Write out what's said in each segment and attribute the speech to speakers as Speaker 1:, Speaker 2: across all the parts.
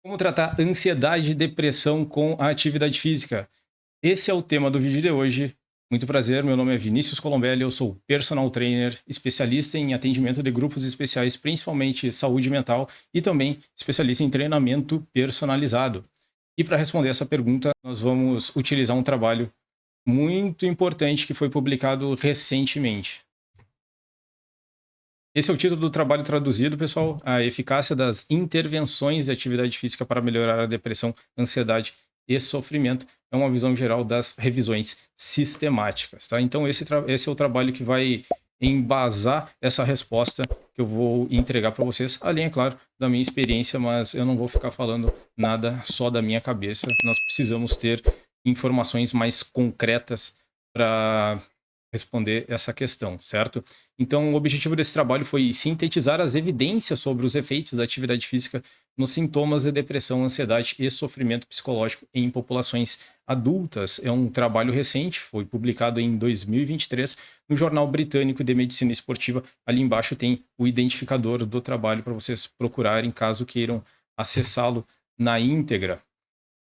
Speaker 1: Como tratar ansiedade e depressão com a atividade física? Esse é o tema do vídeo de hoje. Muito prazer, meu nome é Vinícius Colombelli, eu sou personal trainer, especialista em atendimento de grupos especiais, principalmente saúde mental, e também especialista em treinamento personalizado. E para responder essa pergunta, nós vamos utilizar um trabalho muito importante que foi publicado recentemente. Esse é o título do trabalho traduzido, pessoal. A eficácia das intervenções de atividade física para melhorar a depressão, ansiedade e sofrimento. É uma visão geral das revisões sistemáticas, tá? Então, esse é o trabalho que vai embasar essa resposta que eu vou entregar para vocês, além, é claro, da minha experiência, mas eu não vou ficar falando nada só da minha cabeça. Nós precisamos ter informações mais concretas para responder essa questão, certo? Então, o objetivo desse trabalho foi sintetizar as evidências sobre os efeitos da atividade física nos sintomas de depressão, ansiedade e sofrimento psicológico em populações adultas. É um trabalho recente, foi publicado em 2023 no Jornal Britânico de Medicina Esportiva. Ali embaixo tem o identificador do trabalho para vocês procurarem caso queiram acessá-lo na íntegra.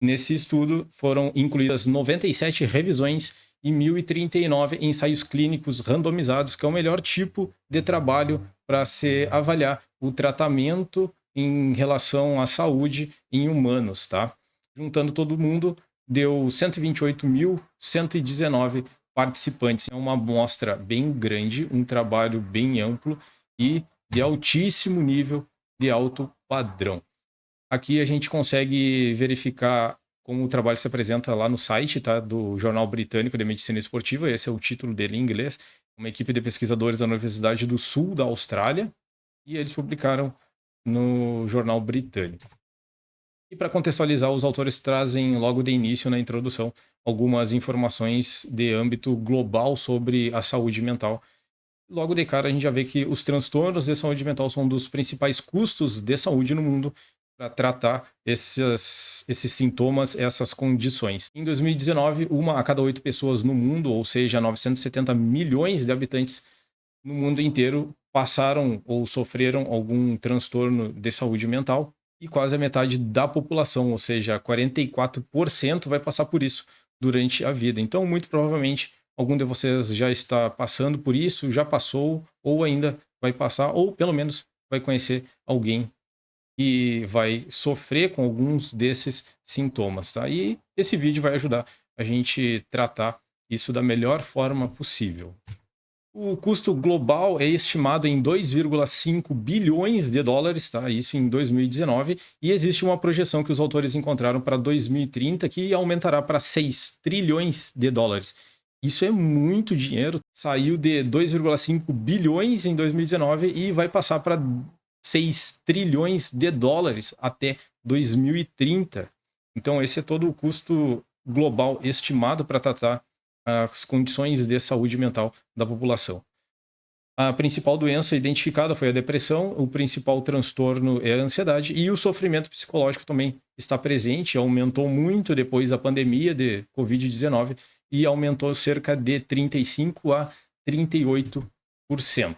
Speaker 1: Nesse estudo foram incluídas 97 revisões e 1.039 ensaios clínicos randomizados, que é o melhor tipo de trabalho para se avaliar o tratamento em relação à saúde em humanos, tá? Juntando todo mundo, deu 128.119 participantes. É uma amostra bem grande, um trabalho bem amplo e de altíssimo nível de alto padrão. Aqui a gente consegue verificar como o trabalho se apresenta lá no site, tá, do Jornal Britânico de Medicina Esportiva. Esse é o título dele em inglês. Uma equipe de pesquisadores da Universidade do Sul da Austrália, e eles publicaram no Jornal Britânico. E para contextualizar, os autores trazem logo de início na introdução algumas informações de âmbito global sobre a saúde mental. Logo de cara, a gente já vê que os transtornos de saúde mental são um dos principais custos de saúde no mundo para tratar esses sintomas, essas condições. Em 2019, uma a cada 8 pessoas no mundo, ou seja, 970 milhões de habitantes no mundo inteiro, passaram ou sofreram algum transtorno de saúde mental, e quase a metade da população, ou seja, 44%, vai passar por isso durante a vida. Então, muito provavelmente, algum de vocês já está passando por isso, já passou, ou ainda vai passar, ou pelo menos vai conhecer alguém que vai sofrer com alguns desses sintomas, tá? E esse vídeo vai ajudar a gente tratar isso da melhor forma possível. O custo global é estimado em 2,5 bilhões de dólares, tá? Isso em 2019, e existe uma projeção que os autores encontraram para 2030 que aumentará para 6 trilhões de dólares. Isso é muito dinheiro, saiu de 2,5 bilhões em 2019 e vai passar para 6 trilhões de dólares até 2030. Então esse é todo o custo global estimado para tratar as condições de saúde mental da população. A principal doença identificada foi a depressão, o principal transtorno é a ansiedade, e o sofrimento psicológico também está presente, aumentou muito depois da pandemia de Covid-19 e aumentou cerca de 35 a 38%.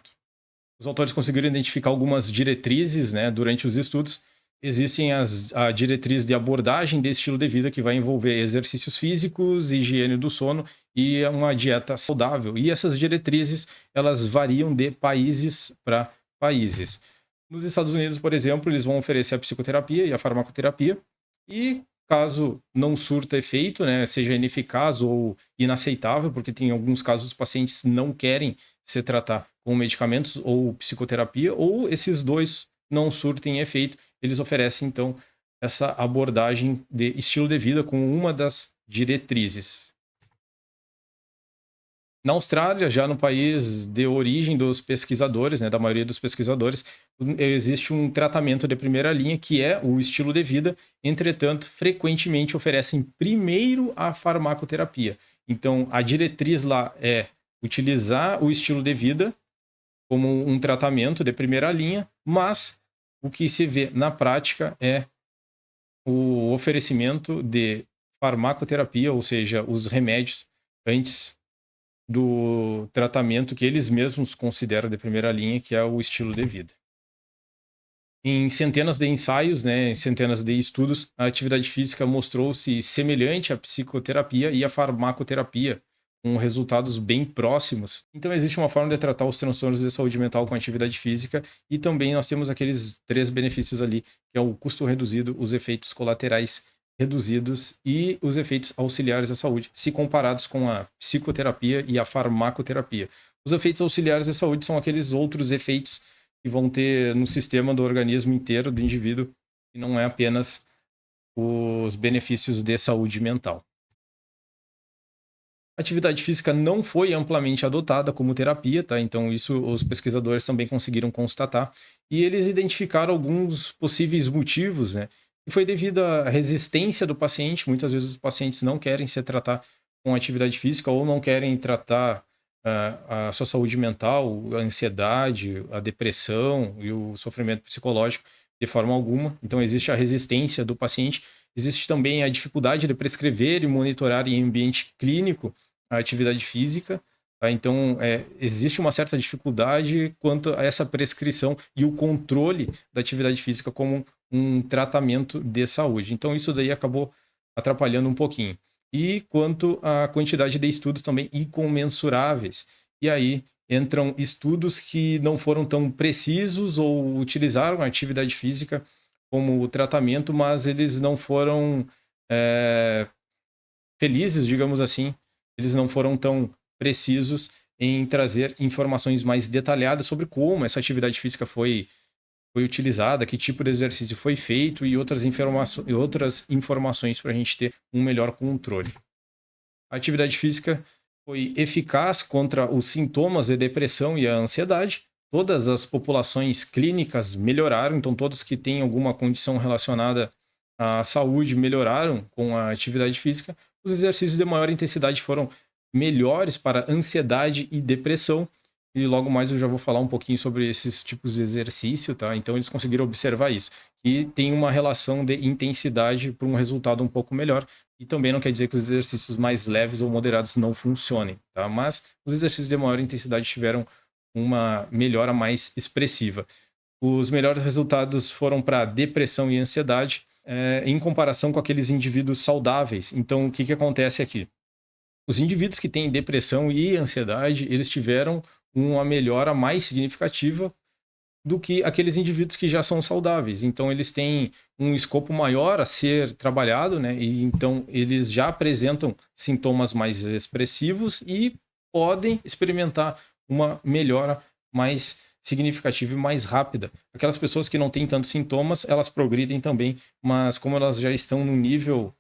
Speaker 1: Os autores conseguiram identificar algumas diretrizes, né, durante os estudos. Existem a diretriz de abordagem de estilo de vida, que vai envolver exercícios físicos, higiene do sono e uma dieta saudável. E essas diretrizes, elas variam de países para países. Nos Estados Unidos, por exemplo, eles vão oferecer a psicoterapia e a farmacoterapia. E caso não surta efeito, né, seja ineficaz ou inaceitável, porque tem alguns casos os pacientes não querem se tratar com medicamentos ou psicoterapia, ou esses dois não surtem efeito, eles oferecem então essa abordagem de estilo de vida com uma das diretrizes. Na Austrália, já no país de origem dos pesquisadores, né, da maioria dos pesquisadores, existe um tratamento de primeira linha que é o estilo de vida. Entretanto, frequentemente oferecem primeiro a farmacoterapia. Então, a diretriz lá é utilizar o estilo de vida como um tratamento de primeira linha, mas o que se vê na prática é o oferecimento de farmacoterapia, ou seja, os remédios antes do tratamento que eles mesmos consideram de primeira linha, que é o estilo de vida. Em centenas de ensaios, né, em centenas de estudos, a atividade física mostrou-se semelhante à psicoterapia e à farmacoterapia, com resultados bem próximos. Então, existe uma forma de tratar os transtornos de saúde mental com atividade física e também nós temos aqueles 3 benefícios ali, que é o custo reduzido, os efeitos colaterais reduzidos e os efeitos auxiliares à saúde, se comparados com a psicoterapia e a farmacoterapia. Os efeitos auxiliares à saúde são aqueles outros efeitos que vão ter no sistema do organismo inteiro do indivíduo, e não é apenas os benefícios de saúde mental. A atividade física não foi amplamente adotada como terapia, tá? Então, isso os pesquisadores também conseguiram constatar. E eles identificaram alguns possíveis motivos, né? E foi devido à resistência do paciente. Muitas vezes os pacientes não querem se tratar com atividade física ou não querem tratar a sua saúde mental, a ansiedade, a depressão e o sofrimento psicológico de forma alguma. Então, existe a resistência do paciente. Existe também a dificuldade de prescrever e monitorar em ambiente clínico a atividade física. Tá? Então, existe uma certa dificuldade quanto a essa prescrição e o controle da atividade física como um tratamento de saúde. Então, isso daí acabou atrapalhando um pouquinho. E quanto à quantidade de estudos também incomensuráveis. E aí entram estudos que não foram tão precisos ou utilizaram a atividade física como tratamento, mas eles não foram felizes, digamos assim, eles não foram tão precisos em trazer informações mais detalhadas sobre como essa atividade física foi utilizada, que tipo de exercício foi feito e outras informações para a gente ter um melhor controle. A atividade física foi eficaz contra os sintomas de depressão e a ansiedade. Todas as populações clínicas melhoraram, então todos que têm alguma condição relacionada à saúde melhoraram com a atividade física. Os exercícios de maior intensidade foram melhores para ansiedade e depressão. E logo mais eu já vou falar um pouquinho sobre esses tipos de exercício, tá? Então eles conseguiram observar isso. E tem uma relação de intensidade para um resultado um pouco melhor. E também não quer dizer que os exercícios mais leves ou moderados não funcionem, tá? Mas os exercícios de maior intensidade tiveram uma melhora mais expressiva. Os melhores resultados foram para depressão e ansiedade, em comparação com aqueles indivíduos saudáveis. Então, o que acontece aqui? Os indivíduos que têm depressão e ansiedade, eles tiveram uma melhora mais significativa do que aqueles indivíduos que já são saudáveis. Então, eles têm um escopo maior a ser trabalhado, né? E então eles já apresentam sintomas mais expressivos e podem experimentar uma melhora mais significativa e mais rápida. Aquelas pessoas que não têm tantos sintomas, elas progridem também, mas como elas já estão num nível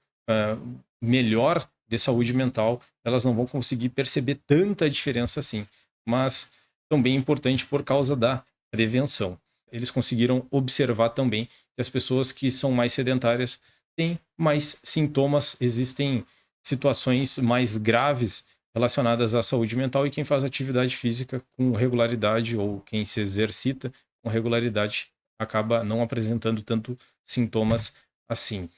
Speaker 1: melhor de saúde mental, elas não vão conseguir perceber tanta diferença assim. Mas também é importante por causa da prevenção. Eles conseguiram observar também que as pessoas que são mais sedentárias têm mais sintomas, existem situações mais graves relacionadas à saúde mental, e quem faz atividade física com regularidade ou quem se exercita com regularidade acaba não apresentando tanto sintomas assim.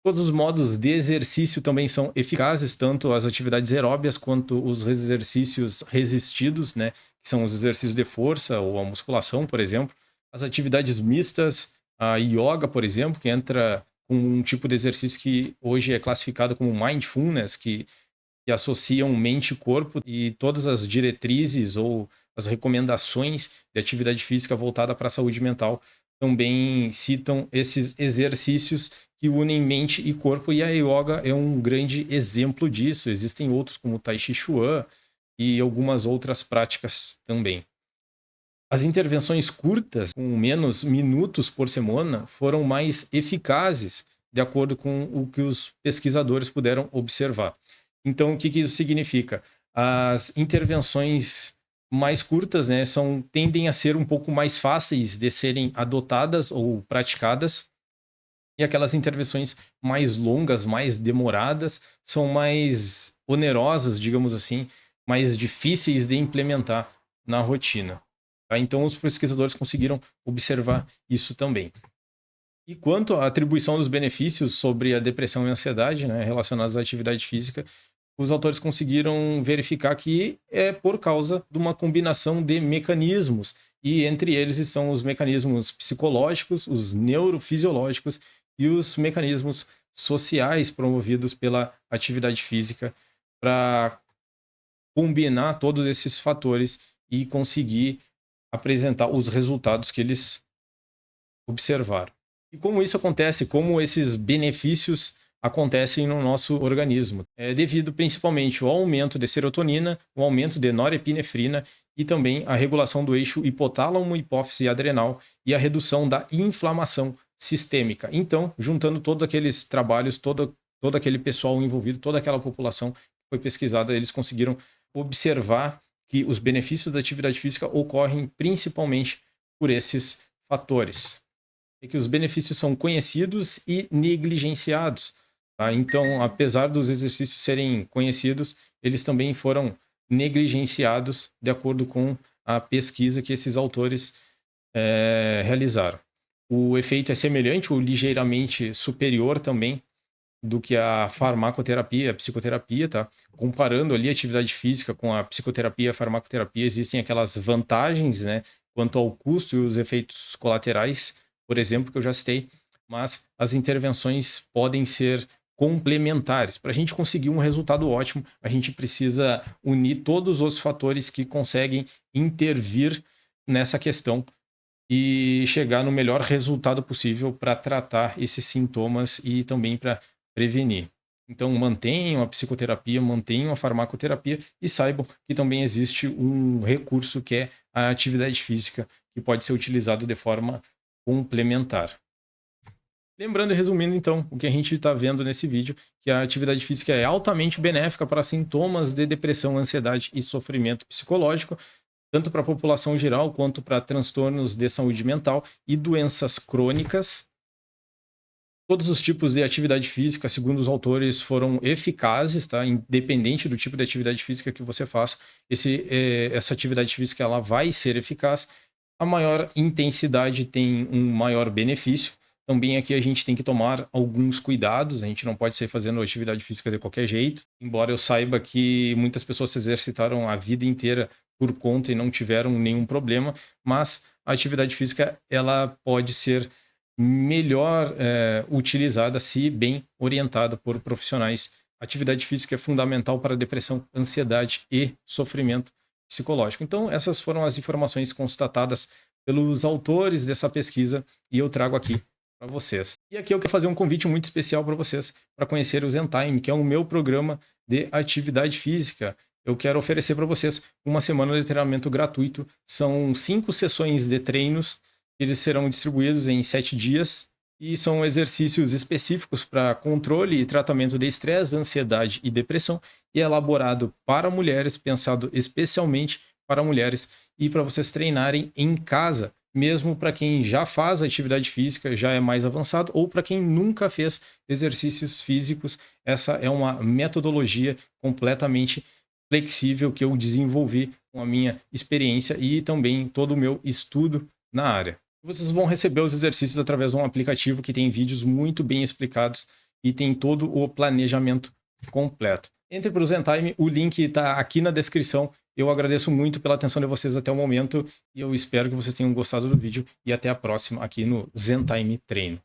Speaker 1: Todos os modos de exercício também são eficazes, tanto as atividades aeróbias quanto os exercícios resistidos, né? Que são os exercícios de força ou a musculação, por exemplo. As atividades mistas, a yoga, por exemplo, que entra com um tipo de exercício que hoje é classificado como mindfulness, que associam mente e corpo, e todas as diretrizes ou as recomendações de atividade física voltada para a saúde mental também citam esses exercícios que unem mente e corpo, e a yoga é um grande exemplo disso. Existem outros como o Tai Chi Chuan e algumas outras práticas também. As intervenções curtas, com menos minutos por semana, foram mais eficazes, de acordo com o que os pesquisadores puderam observar. Então, o que isso significa? As intervenções mais curtas, né, tendem a ser um pouco mais fáceis de serem adotadas ou praticadas, e aquelas intervenções mais longas, mais demoradas, são mais onerosas, digamos assim, mais difíceis de implementar na rotina. Tá? Então, os pesquisadores conseguiram observar isso também. E quanto à atribuição dos benefícios sobre a depressão e a ansiedade, né, relacionados à atividade física, os autores conseguiram verificar que é por causa de uma combinação de mecanismos e entre eles estão os mecanismos psicológicos, os neurofisiológicos e os mecanismos sociais promovidos pela atividade física para combinar todos esses fatores e conseguir apresentar os resultados que eles observaram. E como isso acontece, como esses benefícios acontecem no nosso organismo? É devido principalmente ao aumento de serotonina, o aumento de norepinefrina e também a regulação do eixo hipotálamo, hipófise e adrenal e a redução da inflamação sistêmica. Então, juntando todos aqueles trabalhos, todo aquele pessoal envolvido, toda aquela população que foi pesquisada, eles conseguiram observar que os benefícios da atividade física ocorrem principalmente por esses fatores. E que os benefícios são conhecidos e negligenciados. Tá? Então, apesar dos exercícios serem conhecidos, eles também foram negligenciados de acordo com a pesquisa que esses autores realizaram. O efeito é semelhante ou ligeiramente superior também do que a farmacoterapia, a psicoterapia, tá? Comparando ali a atividade física com a psicoterapia e a farmacoterapia, existem aquelas vantagens, né, quanto ao custo e os efeitos colaterais, por exemplo, que eu já citei, mas as intervenções podem ser complementares. Para a gente conseguir um resultado ótimo, a gente precisa unir todos os fatores que conseguem intervir nessa questão e chegar no melhor resultado possível para tratar esses sintomas e também para prevenir. Então, mantenham a psicoterapia, mantenham a farmacoterapia e saibam que também existe um recurso que é a atividade física, que pode ser utilizado de forma complementar. Lembrando e resumindo, então, o que a gente está vendo nesse vídeo, que a atividade física é altamente benéfica para sintomas de depressão, ansiedade e sofrimento psicológico, tanto para a população geral quanto para transtornos de saúde mental e doenças crônicas. Todos os tipos de atividade física, segundo os autores, foram eficazes, tá? Independente do tipo de atividade física que você faça, essa atividade física ela vai ser eficaz. A maior intensidade tem um maior benefício. Também aqui a gente tem que tomar alguns cuidados, a gente não pode sair fazendo atividade física de qualquer jeito. Embora eu saiba que muitas pessoas se exercitaram a vida inteira por conta e não tiveram nenhum problema, mas a atividade física ela pode ser melhor utilizada se bem orientada por profissionais. Atividade física é fundamental para depressão, ansiedade e sofrimento psicológico. Então, essas foram as informações constatadas pelos autores dessa pesquisa e eu trago aqui para vocês. E aqui eu quero fazer um convite muito especial para vocês, para conhecer o ZenTime, que é o meu programa de atividade física. Eu quero oferecer para vocês uma semana de treinamento gratuito. São 5 sessões de treinos. Eles serão distribuídos em 7 dias e são exercícios específicos para controle e tratamento de estresse, ansiedade e depressão e é elaborado para mulheres, pensado especialmente para mulheres e para vocês treinarem em casa, mesmo para quem já faz atividade física, já é mais avançado, ou para quem nunca fez exercícios físicos. Essa é uma metodologia completamente flexível que eu desenvolvi com a minha experiência e também todo o meu estudo na área. Vocês vão receber os exercícios através de um aplicativo que tem vídeos muito bem explicados e tem todo o planejamento completo. Entre para o ZenTime, o link está aqui na descrição. Eu agradeço muito pela atenção de vocês até o momento e eu espero que vocês tenham gostado do vídeo e até a próxima aqui no ZenTime Treino.